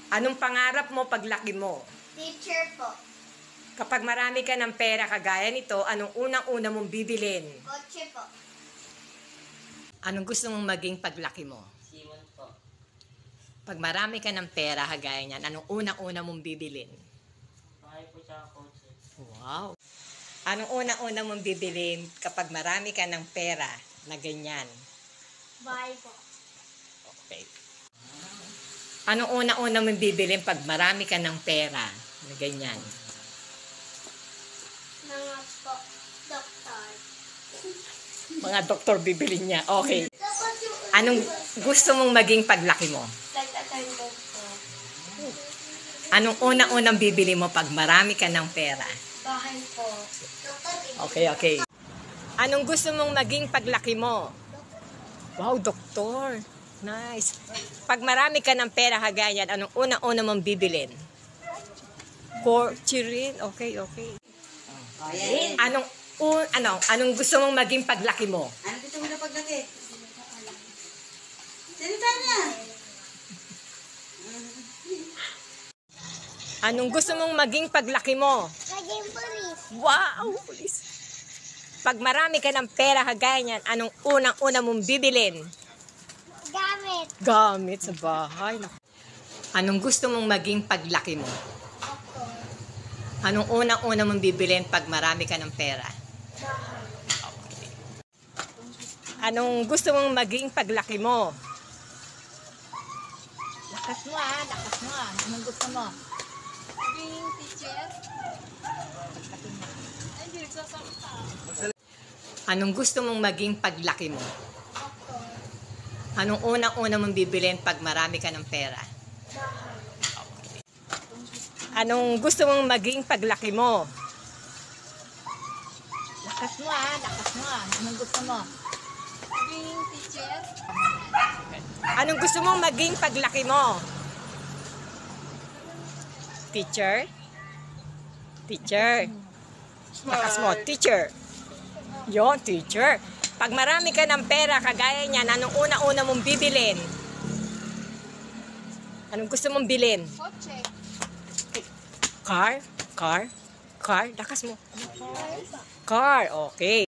Anong pangarap mo paglaki mo? Teacher po. Kapag marami ka ng pera kagaya nito, anong unang-una mong bibilin? Kotse po. Anong gusto mong maging paglaki mo? Simon po. Pag marami ka ng pera kagaya niyan, anong unang-una mong bibilin? Bahay po siya kotse. Wow! Anong unang-una mong bibilin kapag marami ka ng pera na ganyan? Bye po. Okay. Anong unang-una mong bibilin pag marami ka ng pera na ganyan? Mga po. Doktor. Mga doktor bibilin niya. Okay. Dapat yung... Anong gusto mong maging paglaki mo? Flight attendant po. Anong unang-unang bibili mo pag marami ka ng pera? Bahay po. Doktor. Okay. Anong gusto mong maging paglaki mo? Wow, doktor. Nice. Pag marami ka ng pera kagaya yan, anong unang-una mong bibilin? Kotse rin. Okay. Anong gusto mong maging paglaki mo? Ano gusto mo na paglaki? Salita na! Anong gusto mong maging paglaki mo? Naging police. Wow, pulis. Pag marami ka ng pera kagaya niyan, anong unang-una mong bibilin? Gamit. Gamit sa bahay. Anong gusto mong maging paglaki mo? Doktor. Anong unang-una mong bibilin pag marami ka ng pera? Bahay. Anong gusto mong maging paglaki mo? Lakas mo. Anong gusto mo? Being teacher. Hindi nagsasalita. Anong gusto mong maging paglaki mo? Doktor. Anong unang-una mong bibilin pag marami ka ng pera? Bahay. Anong gusto mong maging paglaki mo? Lakas mo. Anong gusto mo? Being teacher. Anong gusto mong maging paglaki mo? Teacher? Lakas mo, teacher. Yon, teacher. Pag marami ka ng pera, kagaya niyan, anong una-una mong bibilin? Anong gusto mong bilhin? Kotse. Car? Lakas mo. Car, okay.